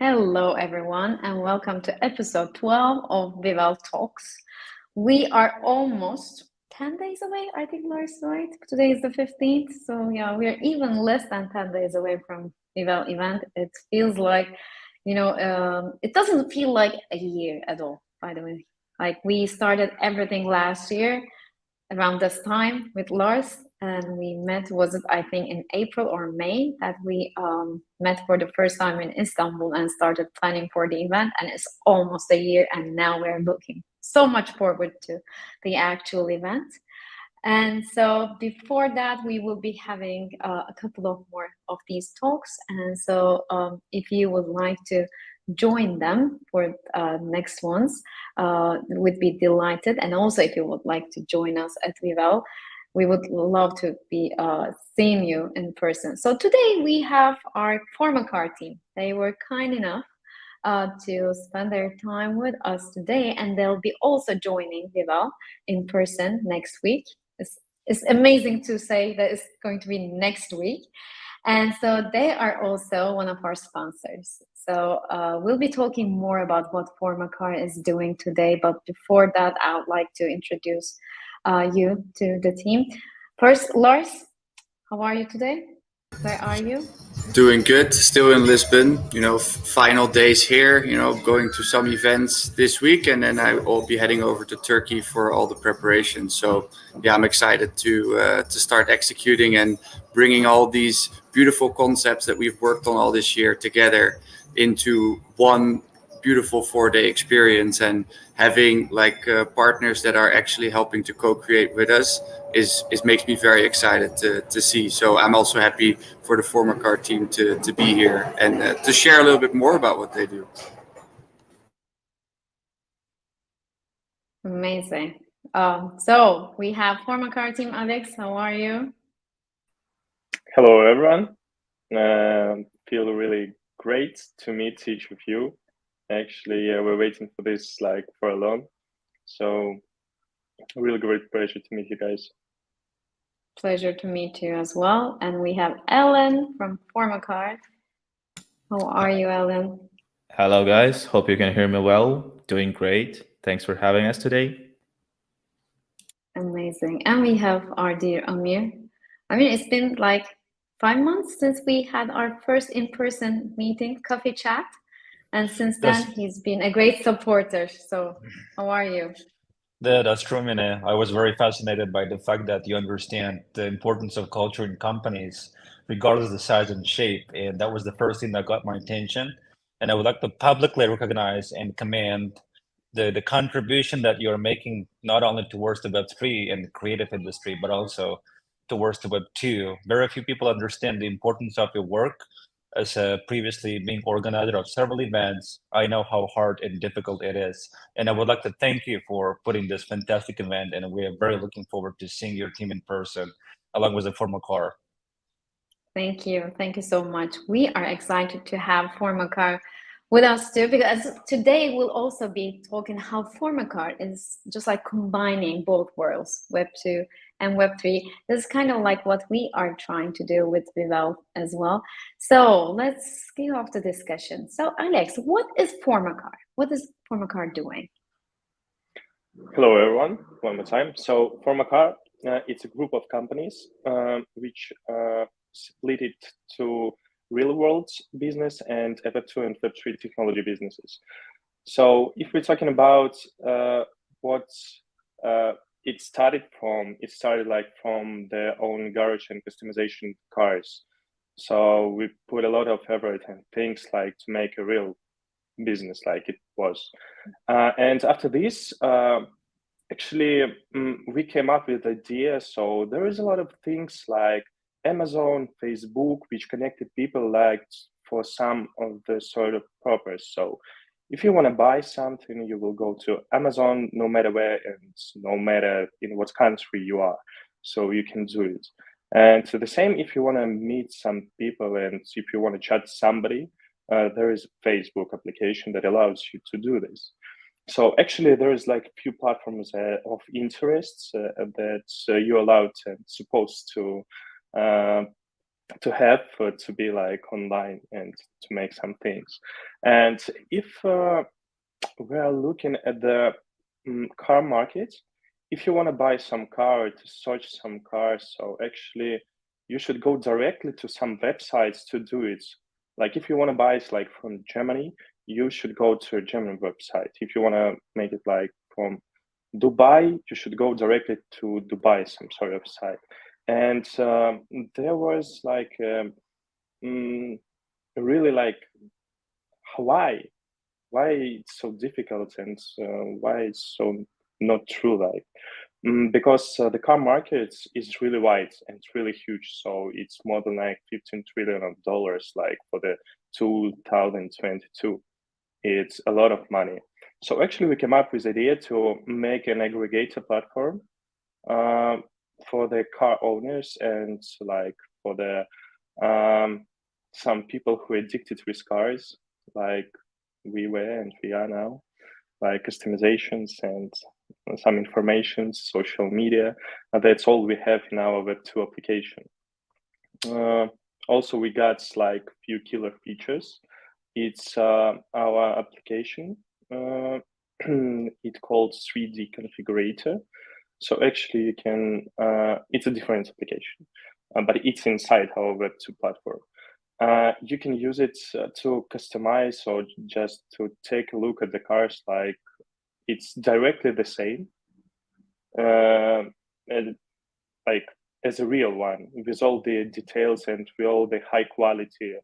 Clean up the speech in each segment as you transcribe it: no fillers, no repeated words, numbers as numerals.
Hello, everyone, and welcome to episode 12 of Vivel Talks. We are almost 10 days away, I think, Lars, right? Today is the 15th, so yeah, we are even less than 10 days away from Vivel event. It feels like, it doesn't feel like a year at all, by the way. Like we started everything last year around this time with Lars, and we met, was it, I think, in April or May that we met for the first time in Istanbul and started planning for the event. And it's almost a year, and now we're looking so much forward to the actual event. And so before that, we will be having a couple of more of these talks. And so if you would like to join them for next ones, we'd be delighted. And also, if you would like to join us at Vivel, we would love to be seeing you in person. So today we have our Formacard team. They were kind enough to spend their time with us today, and they'll be also joining Vivel in person next week. It's amazing to say that it's going to be next week. And so they are also one of our sponsors. So we'll be talking more about what Formacard is doing today. But before that, I would like to introduce you to the team. First, Lars, how are you today? Where are you? Doing good, still in Lisbon. Final days here. Going to some events this week, and then I will be heading over to Turkey for all the preparations. So, yeah, I'm excited to start executing and bringing all these beautiful concepts that we've worked on all this year together into one beautiful 4 day experience, and having partners that are actually helping to co-create with us is makes me very excited to see. So I'm also happy for the former car team to be here and to share a little bit more about what they do. Amazing. So we have Formacard team. Alex, how are you? Hello, everyone. Feel really great to meet each of you. Actually, we're waiting for this for a long. So, really great pleasure to meet you guys. Pleasure to meet you as well. And we have Ellen from Formacard. How are you, Ellen? Hello, guys. Hope you can hear me well. Doing great. Thanks for having us today. Amazing. And we have our dear Amir. I mean, it's been like 5 months since we had our first in-person meeting, coffee chat. And since then, he's been a great supporter. So how are you? That's true, Mine. I was very fascinated by the fact that you understand the importance of culture in companies, regardless of the size and shape. And that was the first thing that got my attention. And I would like to publicly recognize and commend the contribution that you're making, not only towards the Web3 and the creative industry, but also towards the Web2. Very few people understand the importance of your work. As previously being organizer of several events, I know how hard and difficult it is. And I would like to thank you for putting this fantastic event. And we are very looking forward to seeing your team in person, along with the former car. Thank you. Thank you so much. We are excited to have Formacard with us too, because today we'll also be talking how Formacard is just like combining both worlds, Web 2 and Web 3. This is kind of like what we are trying to do with Vivel as well. So let's kick off the discussion. So Alex, what is Formacard? What is Formacard doing? Hello, everyone. One more time. So, Formacard, it's a group of companies which split it to real world business and Web2 and Web3 technology businesses. So if we're talking about what it started from from their own garage and customization cars. So we put a lot of effort and things to make a real business like it was. And after this, actually, we came up with the idea. So there is a lot of things like Amazon, Facebook, which connected people for some of the sort of purpose. So if you want to buy something, you will go to Amazon, no matter where and no matter in what country you are. So you can do it. And so the same, if you want to meet some people and if you want to chat somebody, there is a Facebook application that allows you to do this. So actually, there is a few platforms of interests that you're allowed and supposed to to have to be like online and to make some things. And if we are looking at the car market, if you want to buy some car, to search some cars, so actually you should go directly to some websites to do it. Like if you want to buy it like from Germany, you should go to a German website. If you want to make it like from Dubai, you should go directly to Dubai, some sort of site. And there was like really like why it's so difficult, and why it's so not true, like because the car market is really wide and it's really huge, so it's more than like 15 trillion of dollars, like for the 2022. It's a lot of money. So actually we came up with the idea to make an aggregator platform for the car owners, and like for the some people who are addicted with cars, like we were and we are now, like customizations and some information, social media. That's all we have in our Web2 application. Also, we got like few killer features. It's our application. It called 3D configurator. So actually, you can. It's a different application, but it's inside our Web2 platform. You can use it to customize or just to take a look at the cars. Like it's directly the same, and like as a real one, with all the details and with all the high quality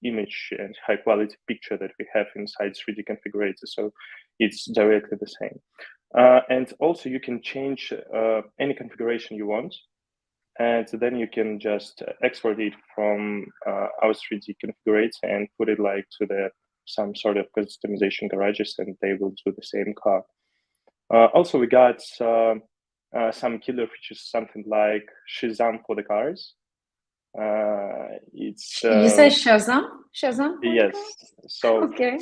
image and high quality picture that we have inside 3D configurator. So it's directly the same. And also you can change any configuration you want. And then you can just export it from our 3D configurator and put it like to the some sort of customization garages, and they will do the same car. Also, we got some killer features, something like Shazam for the cars. It's You say Shazam? Shazam? yes. So Okay.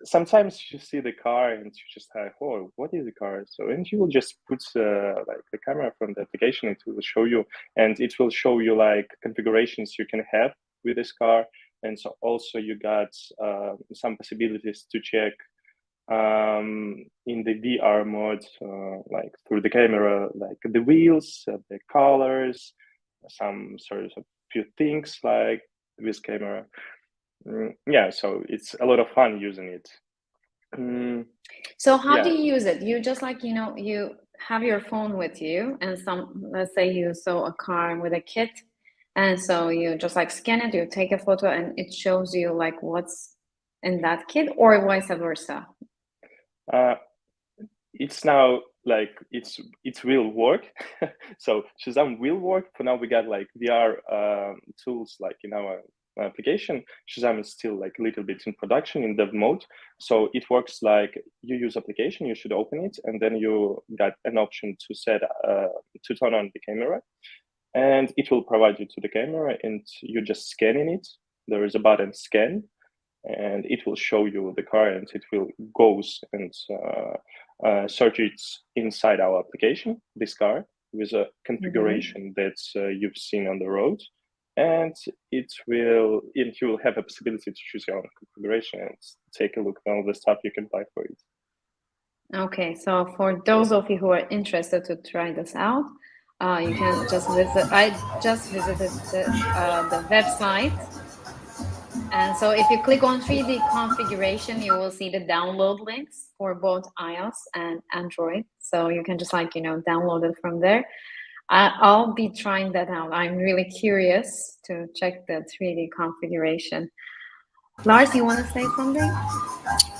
sometimes you see the car and you just like, oh, what is the car? So and you will just put like the camera from the application. It will show you, and it will show you like configurations you can have with this car. And so also you got some possibilities to check in the VR mode, like through the camera, like the wheels, the colors, some sort of few things like with camera. Yeah, so it's a lot of fun using it. So how do Yeah. you use it? You just like, you have your phone with you, and let's say you saw a car with a kit, and so you just like scan it, you take a photo, and it shows you like what's in that kit, or vice versa. It's now like it will work. So Shazam will work. For now, we got like VR tools like in our application. Shazam is still like a little bit in production in dev mode. So it works like you use application, you should open it, and then you got an option to set to turn on the camera, and it will provide you to the camera, and you just scanning it. There is a button scan, and it will show you the car, and it will goes and search it inside our application, this car, with a configuration that you've seen on the road. And you will have a possibility to choose your own configuration and take a look at all the stuff you can buy for it. Okay, so for those of you who are interested to try this out, you can just visit. I just visited the website. And so if you click on 3D configuration, you will see the download links for both iOS and Android. So you can just like, download it from there. I'll be trying that out. I'm really curious to check the 3D configuration. Lars, you want to say something?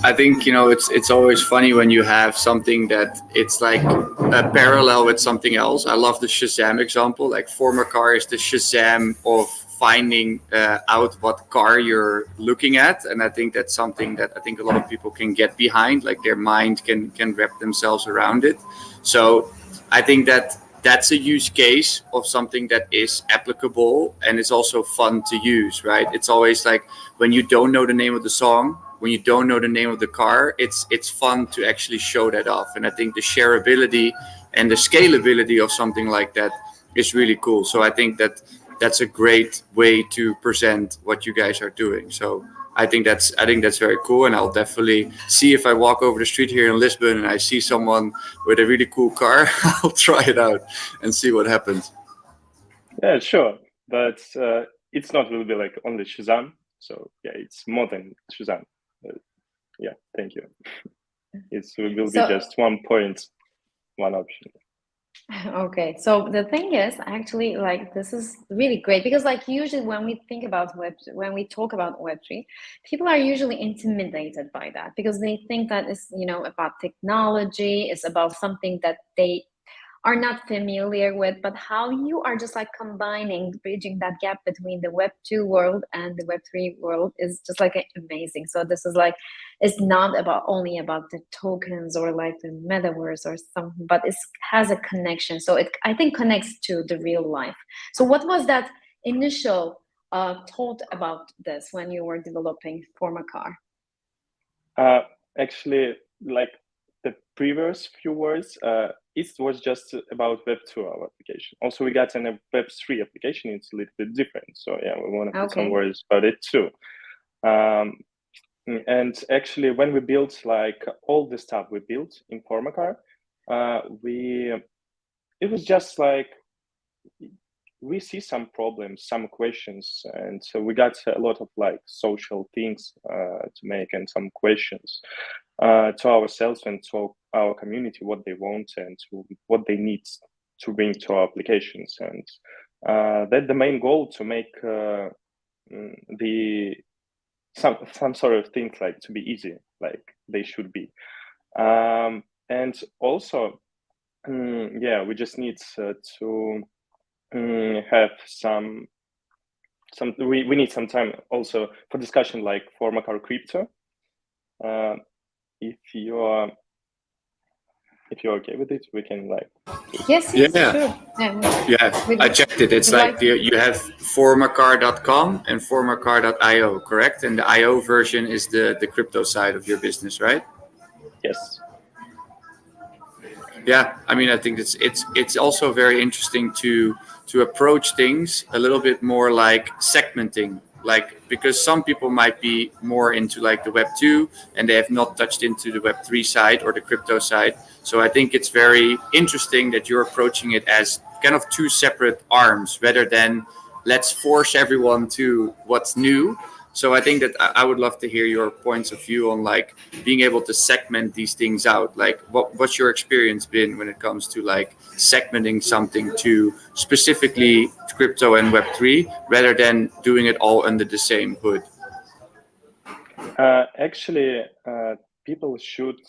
I think it's always funny when you have something that it's like a parallel with something else. I love the Shazam example. Like former car is the Shazam of finding out what car you're looking at, and I think that's something that I think a lot of people can get behind. Like their mind can wrap themselves around it. So I think that's a use case of something that is applicable and it's also fun to use, right? It's always like when you don't know the name of the song, when you don't know the name of the car, it's fun to actually show that off. And I think the shareability and the scalability of something like that is really cool. So I think that that's a great way to present what you guys are doing. So I think that's very cool, and I'll definitely see if I walk over the street here in Lisbon and I see someone with a really cool car. I'll try it out and see what happens. Yeah, sure, but it's not will be like only Shazam. So yeah, it's more than Shazam. Yeah, thank you. It will be So just 1 point, one option. okay, so the thing is, actually, like this is really great because, like, usually when we think about when we talk about Web3, people are usually intimidated by that because they think that it's, about technology, it's about something that they are not familiar with, but how you are just like combining, bridging that gap between the Web 2 world and the Web 3 world is just like amazing. So this is like, it's not about only about the tokens or like the metaverse or something, but it has a connection. So it, I think, connects to the real life. So what was that initial thought about this when you were developing Formacar? Actually, like the previous few words, it was just about Web2 our application. Also, we got a Web3 application. It's a little bit different. So yeah, we want to put some Okay. words about it too. And actually, when we built like all the stuff we built in Formacar, it was just like we see some problems, some questions, and so we got a lot of like social things to make and some questions to ourselves and to our community, what they want and what they need to bring to our applications, and that's the main goal, to make the some sort of things like to be easy, like they should be, and also yeah, we just need to have some we need some time also for discussion, like for Macar crypto. If you're okay with it, we can like Yes, Yeah, sure. yeah. I checked it. It's We'd like. like you have formacar.com and formacar.io, correct? And the IO version is the crypto side of your business, right? yes. Yeah, I mean, I think it's also very interesting to approach things a little bit more like segmenting, like because some people might be more into like the Web 2 and they have not touched into the Web 3 side or the crypto side. So I think it's very interesting that you're approaching it as kind of two separate arms rather than let's force everyone to what's new. So I think that I would love to hear your points of view on like being able to segment these things out. Like what's your experience been when it comes to like segmenting something to specifically crypto and Web 3 rather than doing it all under the same hood? Actually, people should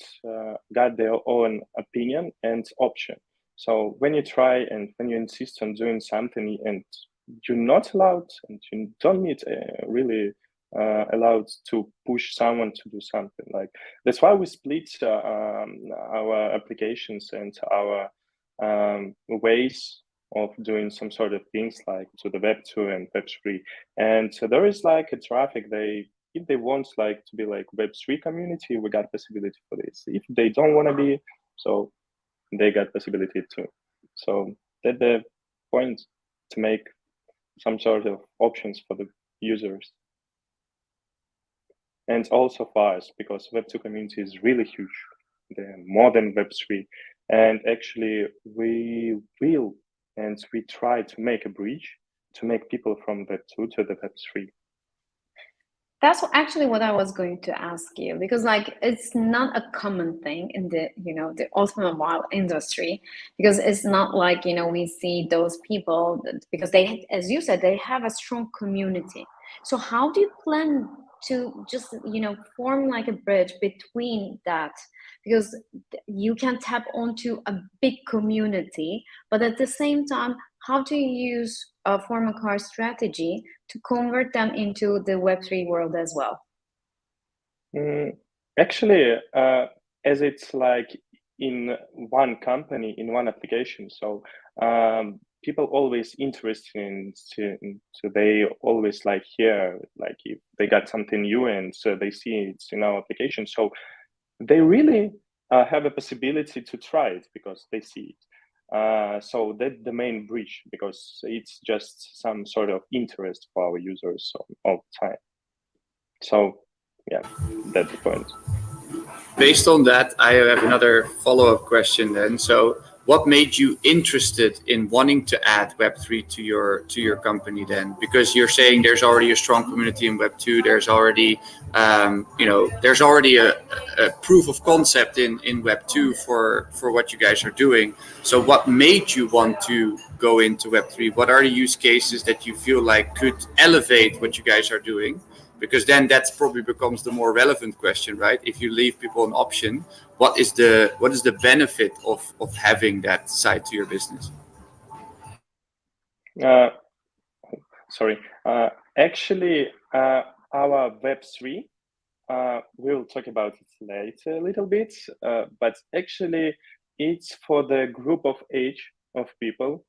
get their own opinion and option. So when you try and when you insist on doing something and you're not allowed and you don't need really allowed to push someone to do something, like that's why we split our applications and our ways of doing some sort of things like to the Web 2 and Web 3. And so there is like a traffic, they if they want like to be like Web 3 community, we got possibility for this. If they don't want to be, so they got possibility too. So that's the point, to make some sort of options for the users. And also for us, because Web 2 community is really huge. They're more than Web 3. And actually we will and we try to make a bridge to make people from Web 2 to the Web 3. That's actually what I was going to ask you, because like it's not a common thing in the the automobile industry, because it's not like we see those people because they, as you said, they have a strong community. So how do you plan to just form like a bridge between that, because you can tap onto a big community, but at the same time, how do you use a form car strategy to convert them into the Web3 world as well? Actually, as it's like in one company, in one application, so people always interested in, so they always like hear, like if they got something new and so they see it's in our application, so they really have a possibility to try it because they see it. So that's the main bridge, because it's just some sort of interest for our users all the time. So yeah, that's the point. Based on that, I have another follow-up question then. So, what made you interested in wanting to add Web3 to your company then? Because you're saying there's already a strong community in Web2. There's already there's already a proof of concept in Web2 for what you guys are doing. So, what made you want to go into Web3? What are the use cases that you feel like could elevate what you guys are doing? Because then that probably becomes the more relevant question, right? If you leave people an option, what is the benefit of having that side to your business? Uh, Sorry. Actually, our Web3, we'll talk about it later a little bit, but actually, it's for the group of age of people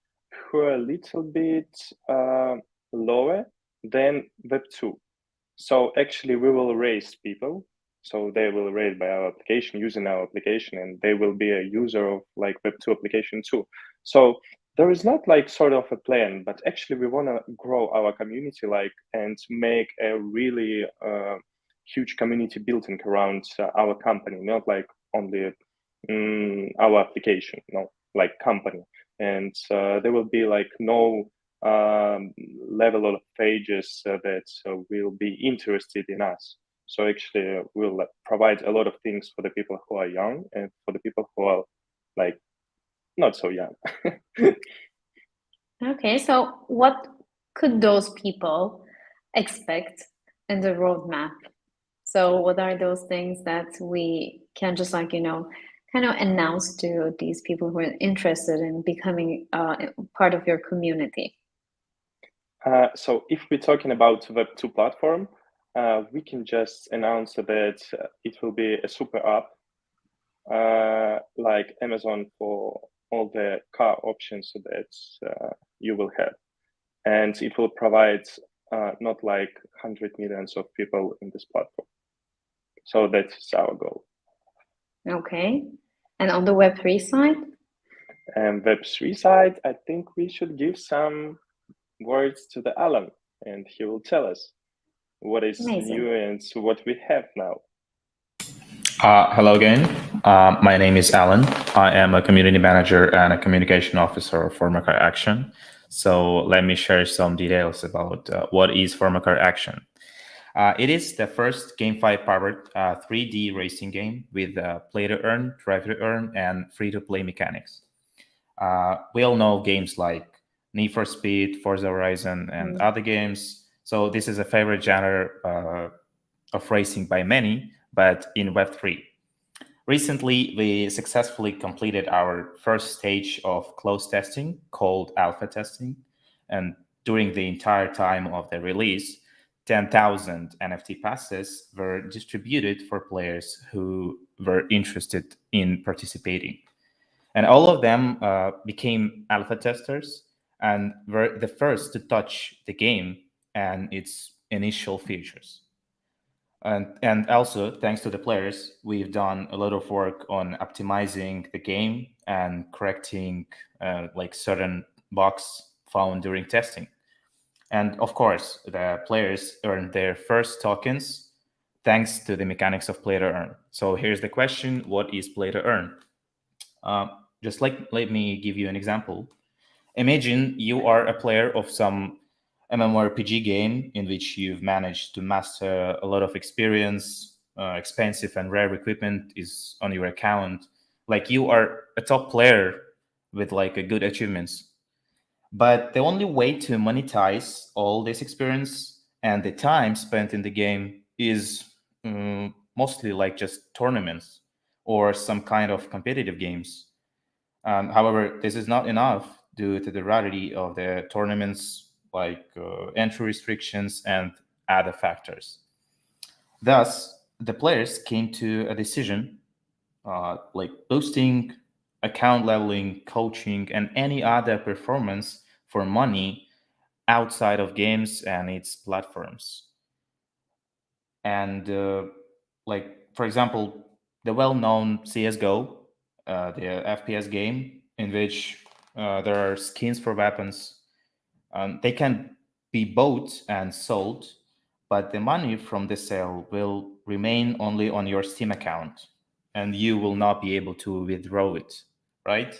who are a little bit lower than Web2. So actually, we will raise people. So they will raise by our application, using our application, and they will be a user of like Web2 application too. So there is not like sort of a plan, but actually we want to grow our community and make a really huge community building around our company, not like only our application, like company. And there will be like no level of pages that will be interested in us. So actually, we'll provide a lot of things for the people who are young and for the people who are like not so young. Okay, so what could those people expect in the roadmap? So what are those things that we can just kind of announce to these people who are interested in becoming part of your community? So if we're talking about Web2 platform, we can just announce that it will be a super app, like Amazon for all the car options that you will have. And it will provide not like 100 millions of people in this platform. So that's our goal. Okay. And on the Web3 side? And Web3 side, I think we should give some words to the Alan, and he will tell us what is Amazing. new and what we have now. Hello again. My name is Alan. I am a community manager and a communication officer for Formacar Action. So let me share some details about what is Formacar Action. It is the first GameFi-powered 3D racing game with play-to-earn, drive-to-earn, and free-to-play mechanics. We all know games like Need for Speed, Forza Horizon, and other games. So this is a favorite genre of racing by many, but in Web3. Recently, we successfully completed our first stage of closed testing called alpha testing. And during the entire time of the release, 10,000 NFT passes were distributed for players who were interested in participating. And all of them became alpha testers and were the first to touch the game and its initial features. And also, thanks to the players, we've done a lot of work on optimizing the game and correcting like certain bugs found during testing. And of course, the players earned their first tokens thanks to the mechanics of play to earn. So here's the question: what is play to earn? Just like let me give you an example. Imagine you are a player of some MMORPG game in which you've managed to master a lot of experience, expensive and rare equipment is on your account. Like you are a top player with like a good achievements. But the only way to monetize all this experience and the time spent in the game is mostly like just tournaments or some kind of competitive games. However, this is not enough due to the rarity of the tournaments, like entry restrictions and other factors. Thus, the players came to a decision like boosting, account leveling, coaching, and any other performance for money outside of games and its platforms. And like, for example, the well-known CSGO, the FPS game, in which There are skins for weapons. They can be bought and sold, but the money from the sale will remain only on your Steam account, and you will not be able to withdraw it, right?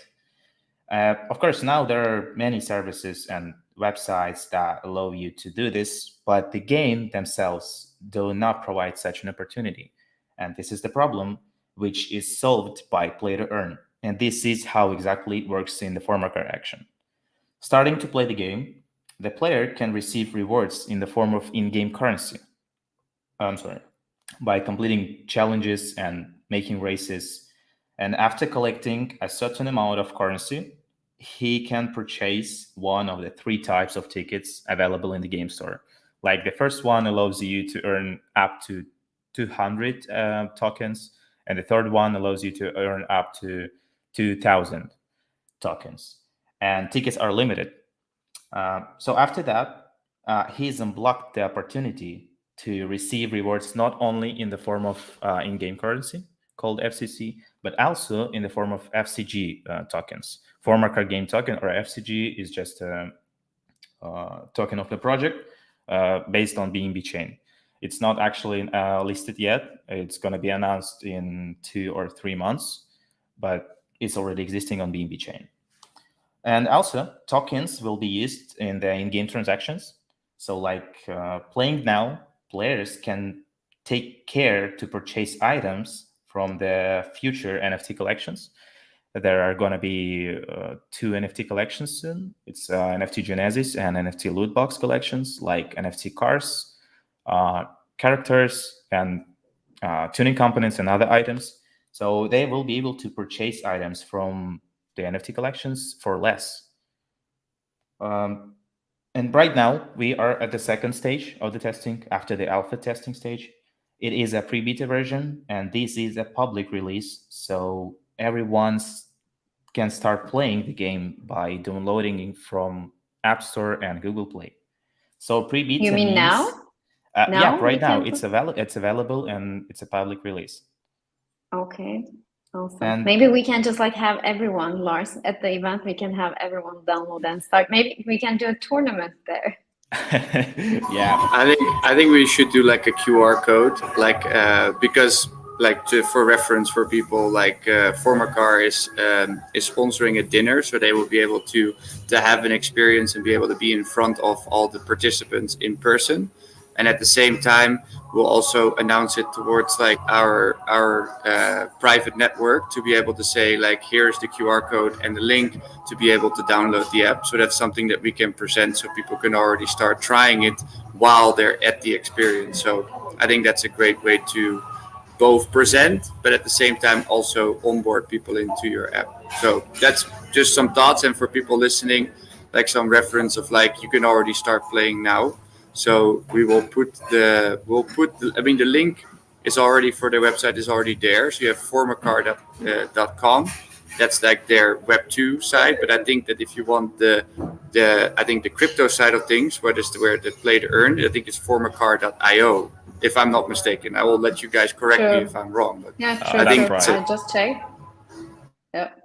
Of course, now there are many services and websites that allow you to do this, but the game themselves do not provide such an opportunity. And this is the problem, which is solved by play to earn. And this is how exactly it works in the former car action. Starting to play the game, the player can receive rewards in the form of in-game currency. I'm sorry, by completing challenges and making races. And after collecting a certain amount of currency, he can purchase one of the three types of tickets available in the game store. Like the first one allows you to earn up to 200 tokens, and the third one allows you to earn up to 2,000 tokens. And tickets are limited. So after that, he's unblocked the opportunity to receive rewards not only in the form of in-game currency called FCC, but also in the form of FCG tokens. Former card game token, or FCG, is just a token of the project based on BNB chain. It's not actually listed yet. It's going to be announced in 2 or 3 months, but it's already existing on BNB chain. And also, tokens will be used in the in-game transactions. So like playing now, players can take care to purchase items from the future NFT collections. There are going to be 2 NFT collections soon. It's NFT Genesis and NFT loot box collections, like NFT cars, characters, and tuning components and other items. So they will be able to purchase items from the NFT collections for less. And right now, we are at the second stage of the testing after the alpha testing stage. It is a pre-beta version, and this is a public release, so everyone can start playing the game by downloading it from App Store and Google Play. So pre-beta You mean means now? yeah, Now right we now can it's available and it's a public release. Okay, awesome. And Maybe we can just like have everyone, Lars, at the event. We can have everyone download and start. Maybe we can do a tournament there. yeah, I think we should do like a QR code, like because like for reference for people, like Former Car is sponsoring a dinner, so they will be able to have an experience and be able to be in front of all the participants in person. And at the same time, we'll also announce it towards like our private network to be able to say like, here's the QR code and the link to be able to download the app. So that's something that we can present, so people can already start trying it while they're at the experience. So I think that's a great way to both present, but at the same time also onboard people into your app. So that's just some thoughts, and for people listening, like some reference of like you can already start playing now. So I mean, the link is already for their website is already there. So you have formercar.com. That's like their Web2 side. But I think that if you want the crypto side of things, where the play to earn, I think it's formercar.io. If I'm not mistaken, I will let you guys correct me if I'm wrong. But Yeah, I think true. right. I just checked. Yep.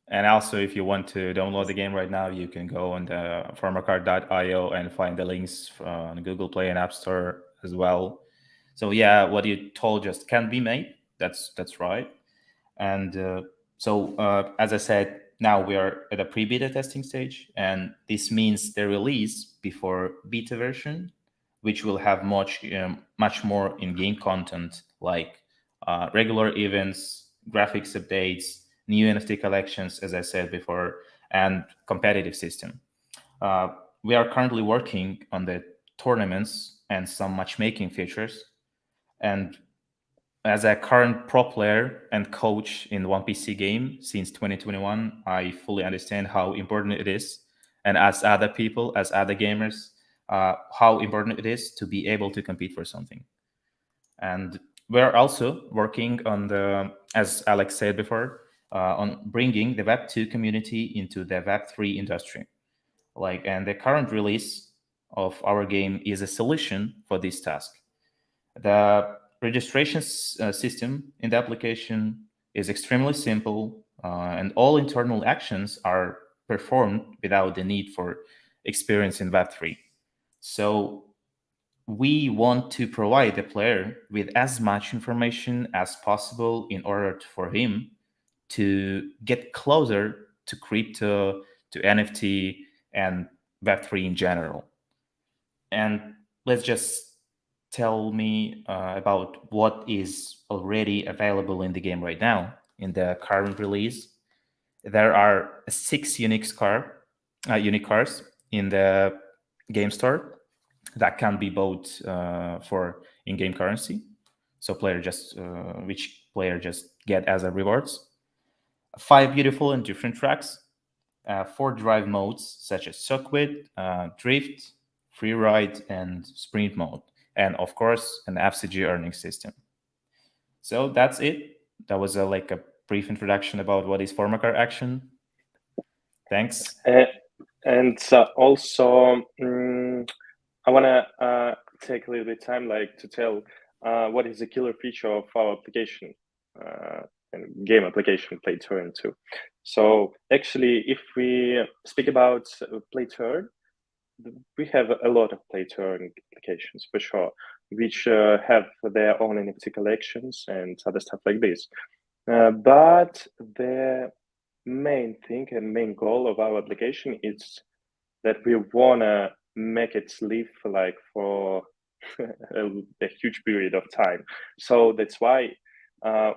And also, if you want to download the game right now, you can go on the farmercard.io and find the links on Google Play and App Store as well. So yeah, what you told just can be made. That's right. And as I said, now we are at a pre-beta testing stage, and this means the release before beta version, which will have much more in-game content like regular events, graphics updates, new NFT collections, as I said before, and competitive system. We are currently working on the tournaments and some matchmaking features. And as a current pro player and coach in the One PC game since 2021, I fully understand how important it is. And as other people, as other gamers, how important it is to be able to compete for something. And we're also working on as Alex said before, on bringing the Web2 community into the Web3 industry. And the current release of our game is a solution for this task. The registration system in the application is extremely simple, and all internal actions are performed without the need for experience in Web3. So we want to provide the player with as much information as possible in order for him to get closer to crypto, to NFT, and Web3 in general. And let's just tell me about what is already available in the game right now. In the current release, there are 6 unique cars in the game store that can be bought for in-game currency. So which player just get as a rewards. 5 beautiful and different tracks. 4 drive modes such as circuit, drift, free ride, and sprint mode, and of course an FCG earning system. So that's it. That was like a brief introduction about what is Formacar Action. Thanks. And also, I want to take a little bit of time to tell what is the killer feature of our application and game application Play to Earn 2. So actually, if we speak about Play to Earn, we have a lot of Play to Earn applications for sure, which have their own NFT collections and other stuff like this. But the main thing and main goal of our application is that we wanna make it live for a huge period of time. So that's why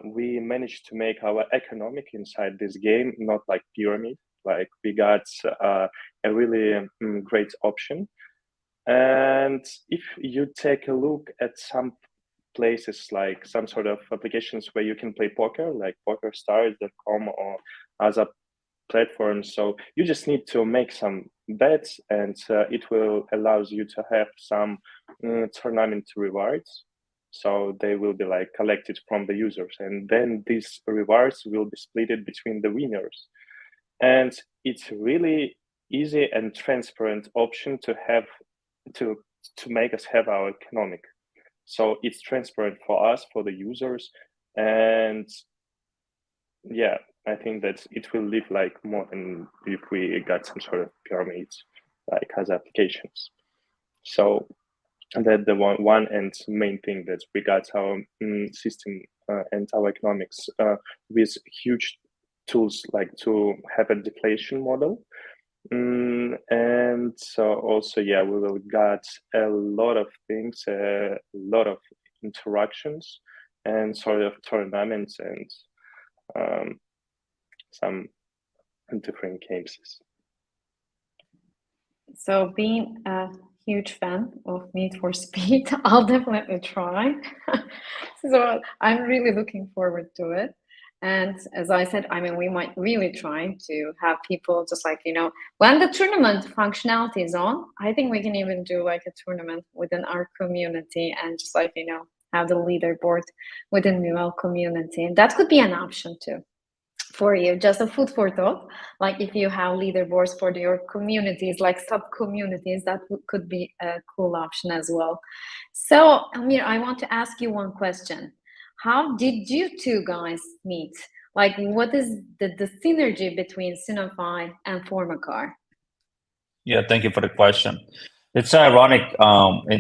we managed to make our economic inside this game not like pyramid. Like we got a really great option. And if you take a look at some places like some sort of applications where you can play poker, like pokerstars.com or other platforms, so you just need to make some bets and it will allows you to have some tournament rewards. So they will be collected from the users, and then these rewards will be split between the winners. And it's really easy and transparent option to have to make us have our economic. So it's transparent for us, for the users, and yeah, I think that it will live more than if we got some sort of pyramids as applications. So that the one and main thing that we got our system and our economics with huge tools to have a deflation model. And so also, yeah, we will got a lot of things, a lot of interactions and sort of tournaments and some different cases. So being a huge fan of Need for Speed, I'll definitely try. So I'm really looking forward to it. And as I said, I mean, we might really try to have people just when the tournament functionality is on, I think we can even do a tournament within our community and just have the leaderboard within the Vivel community. And that could be an option too for you, just a food for thought. If you have leaderboards for your communities, sub communities, that could be a cool option as well. So Amir, I want to ask you one question. How did you two guys meet? What is the synergy between Sinophi and Formacar? Yeah, thank you for the question. It's ironic.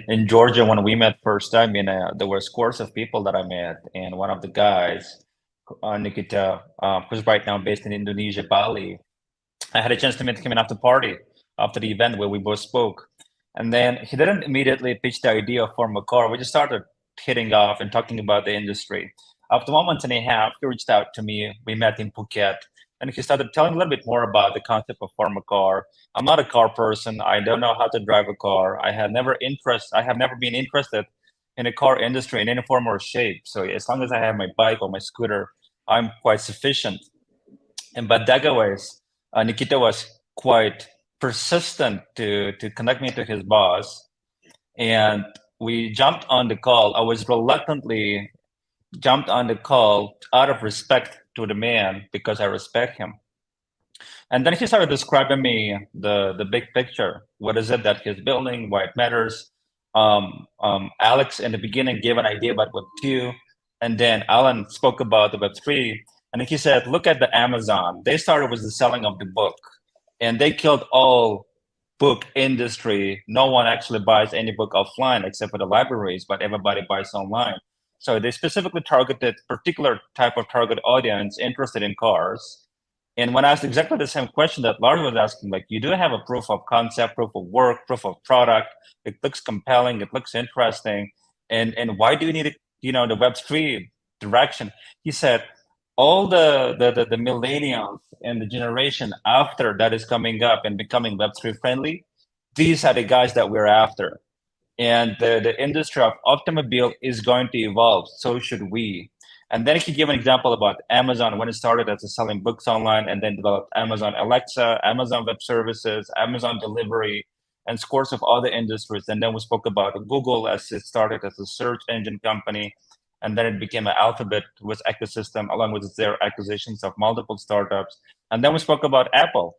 In Georgia, when we met first time, there were scores of people that I met, and one of the guys, Nikita, who's right now based in Indonesia, Bali, I had a chance to meet him after party, after the event where we both spoke. And then he didn't immediately pitch the idea of Formacar. We just started hitting off and talking about the industry. After 1 month and a half, he reached out to me. We met in Phuket, and he started telling a little bit more about the concept of Formacar. I'm not a car person. I don't know how to drive a car. I have never been interested in the car industry in any form or shape. So as long as I have my bike or my scooter, I'm quite sufficient. But that was Nikita was quite persistent to connect me to his boss, and we jumped on the call. I was reluctantly jumped on the call out of respect to the man because I respect him. And then he started describing me the big picture. What is it that he's building? Why it matters? Alex in the beginning gave an idea about Web2, and then Alan spoke about the Web3. And he said, look at the Amazon. They started with the selling of the book. and they killed all book industry. No one actually buys any book offline except for the libraries, but everybody buys online. So they specifically targeted particular type of target audience interested in cars. And when I asked exactly the same question that Lars was asking, like, you do have a proof of concept, proof of work, proof of product. It looks compelling. It looks interesting. And why do you need, the Web3 direction? He said, all the millennials and the generation after that is coming up and becoming Web3 friendly, these are the guys that we're after. And the industry of automobile is going to evolve. So should we. And then he gave an example about Amazon when it started as a selling books online and then developed Amazon Alexa, Amazon Web Services, Amazon Delivery, and scores of other industries. And then we spoke about Google as it started as a search engine company. And then it became an Alphabet with ecosystem along with their acquisitions of multiple startups. And then we spoke about Apple.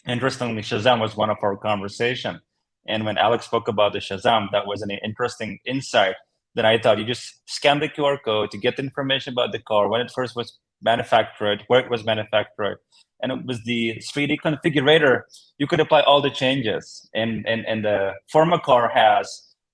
Interestingly, Shazam was one of our conversation. And when Alex spoke about the Shazam, that was an interesting insight that I thought you just scan the QR code to get the information about the car, when it first was manufactured, where it was manufactured. And it was the 3D configurator. You could apply all the changes. And the former car has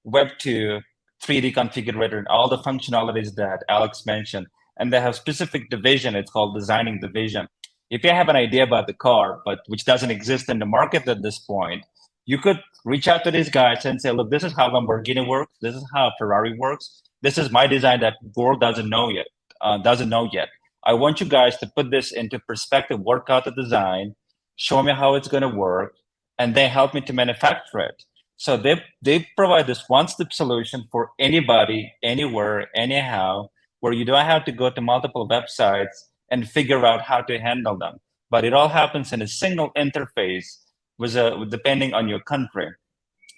Web2 3D configurator and all the functionalities that Alex mentioned. And they have specific division. It's called designing division. If you have an idea about the car, but which doesn't exist in the market at this point, you could reach out to these guys and say, look, this is how Lamborghini works. This is how Ferrari works. This is my design that world doesn't know yet. I want you guys to put this into perspective, work out the design, show me how it's going to work, and then help me to manufacture it. So they provide this one-step solution for anybody, anywhere, anyhow, where you don't have to go to multiple websites and figure out how to handle them. But it all happens in a single interface depending on your country,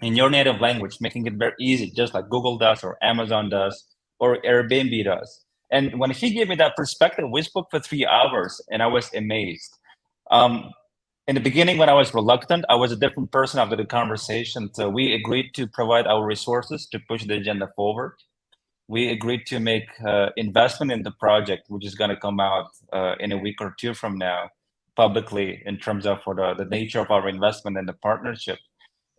in your native language, making it very easy, just like Google does or Amazon does or Airbnb does. And when he gave me that perspective, we spoke for 3 hours and I was amazed. In the beginning, when I was reluctant, I was a different person after the conversation. So we agreed to provide our resources to push the agenda forward. We agreed to make investment in the project, which is going to come out in a week or two from now publicly in terms of for the nature of our investment and the partnership.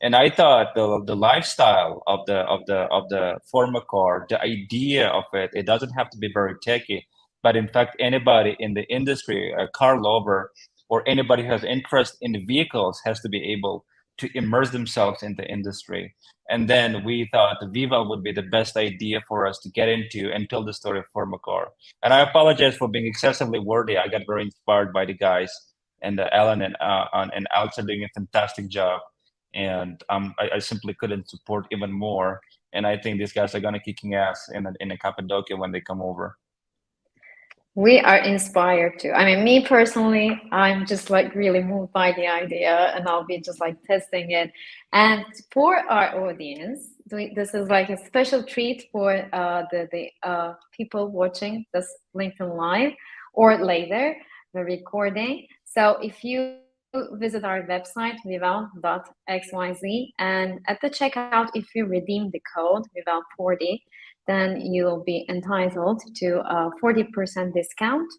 And I thought the lifestyle of the former car, the idea of it doesn't have to be very techy, but in fact, anybody in the industry, a car lover, or anybody who has interest in vehicles has to be able to immerse themselves in the industry. And then we thought the Vivel would be the best idea for us to get into and tell the story of Formacar. And I apologize for being excessively wordy. I got very inspired by the guys, and Alan and Alex are doing a fantastic job. And I simply couldn't support even more. And I think these guys are gonna kicking ass in a Cappadocia when they come over. We are inspired too. I mean, me personally, I'm just like really moved by the idea, and I'll be just like testing it. And for our audience, this is like a special treat for the people watching this LinkedIn Live or later the recording. So if you visit our website vivel.xyz, and at the checkout, if you redeem the code vivel40, then you'll be entitled to a 40% discount.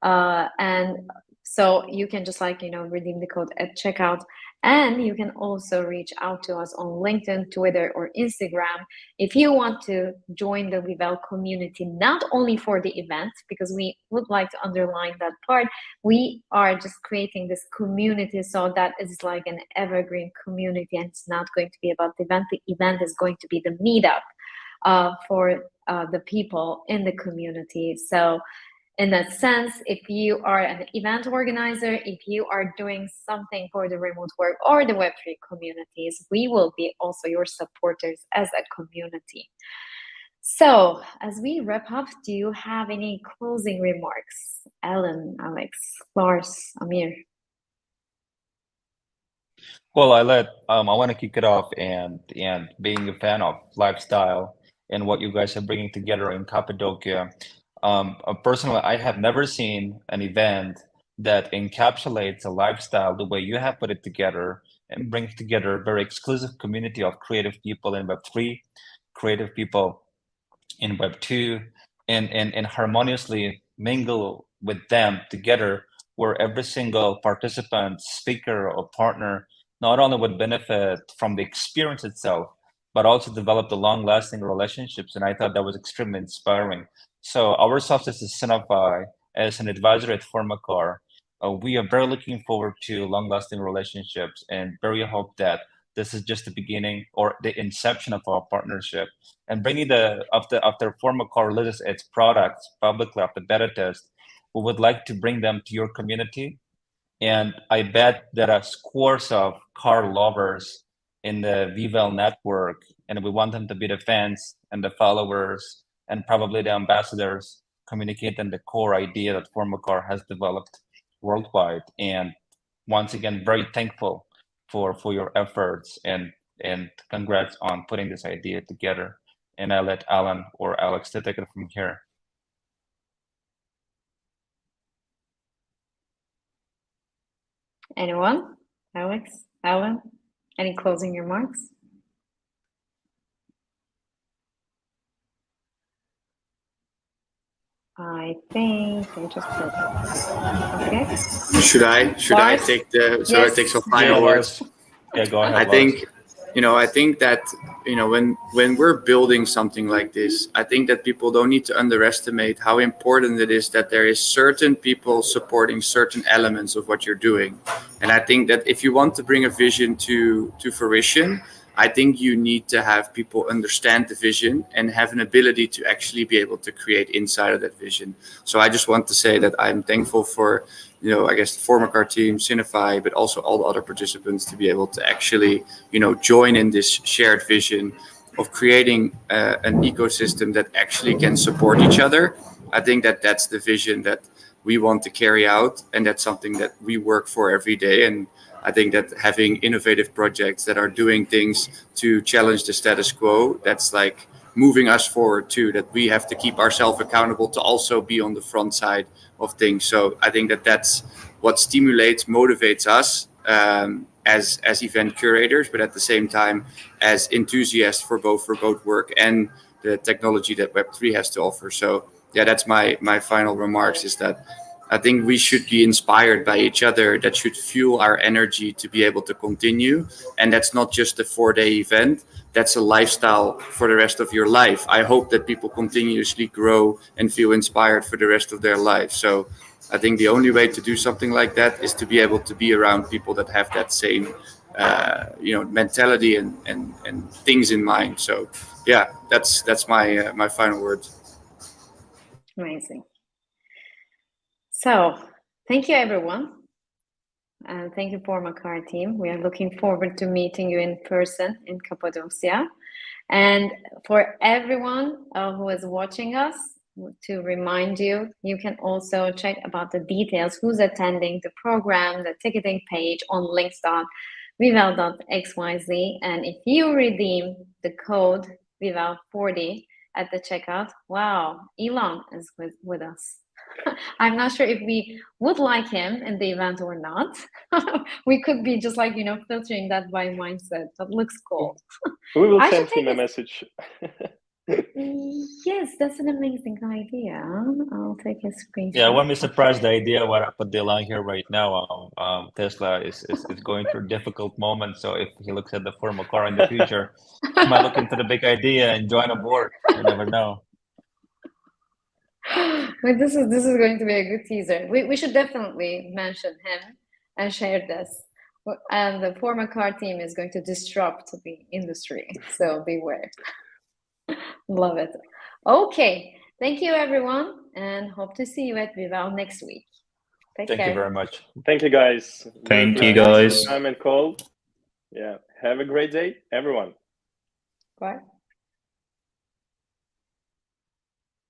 And so you can just like, redeem the code at checkout. And you can also reach out to us on LinkedIn, Twitter, or Instagram if you want to join the Vivel community, not only for the event, because we would like to underline that part. We are just creating this community so that it's like an evergreen community, and it's not going to be about the event. The event is going to be the meetup for the people in the community. So in that sense, if you are an event organizer, if you are doing something for the remote work or the Web3 communities, we will be also your supporters as a community. So as we wrap up, do you have any closing remarks? Alan, Alex, Lars, Amir? Well, I want to kick it off and being a fan of lifestyle and what you guys are bringing together in Cappadocia. Personally, I have never seen an event that encapsulates a lifestyle the way you have put it together and brings together a very exclusive community of creative people in Web3, creative people in Web2, and harmoniously mingle with them together where every single participant, speaker, or partner not only would benefit from the experience itself, but also develop the long-lasting relationships. And I thought that was extremely inspiring. So ourselves as a Signify, as an advisor at Formacar, we are very looking forward to long-lasting relationships and very hope that this is just the beginning or the inception of our partnership. And bringing after Formacar releases its products publicly after beta test, we would like to bring them to your community. And I bet there are scores of car lovers in the Vivel network, and we want them to be the fans and the followers and probably the ambassadors communicating the core idea that Formacar has developed worldwide. And once again, very thankful for your efforts and congrats on putting this idea together. And I'll let Alan or Alex to take it from here. Anyone? Alex? Alan? Any closing remarks? I think I just put it. Okay. Should I Lars? take I Yes. take some final words? Yeah, go ahead. I Lars. think, I think that, when we're building something like this, I think that people don't need to underestimate how important it is that there is certain people supporting certain elements of what you're doing. And I think that if you want to bring a vision to fruition, I think you need to have people understand the vision and have an ability to actually be able to create inside of that vision. So I just want to say that I'm thankful for, I guess the Formacar team, Signify, but also all the other participants to be able to actually, join in this shared vision of creating an ecosystem that actually can support each other. I think that that's the vision that we want to carry out, and that's something that we work for every day. And I think that having innovative projects that are doing things to challenge the status quo, that's like moving us forward too, that we have to keep ourselves accountable to also be on the front side of things. So I think that that's what stimulates, motivates us as event curators, but at the same time as enthusiasts for both work and the technology that Web3 has to offer. So yeah, that's my final remarks, is that I think we should be inspired by each other. That should fuel our energy to be able to continue. And that's not just a 4-day event. That's a lifestyle for the rest of your life. I hope that people continuously grow and feel inspired for the rest of their life. So I think the only way to do something like that is to be able to be around people that have that same, mentality and things in mind. So yeah, that's my final words. Amazing. So thank you, everyone. And thank you, Formacar team. We are looking forward to meeting you in person in Cappadocia. And for everyone who is watching us, to remind you, you can also check about the details, who's attending the program, the ticketing page on links.vivel.xyz. And if you redeem the code Vivel40 at the checkout, wow, Elon is with us. I'm not sure if we would like him in the event or not. We could be just like, filtering that by mindset. That looks cool. We will send him a message. Yes, that's an amazing idea. I'll take a screenshot. Yeah, I won't be surprised the idea what I put the line here right now. Tesla is going through difficult moments. So if he looks at the Formacar in the future, he might look into the big idea and join aboard. You never know. But this is going to be a good teaser. We should definitely mention him and share this. And the Formacar team is going to disrupt the industry. So beware. Love it. Okay. Thank you, everyone, and hope to see you at Vivel next week. Thank you very much. Thank you, guys. Thank you, guys. Time and call. Yeah. Have a great day, everyone. Bye.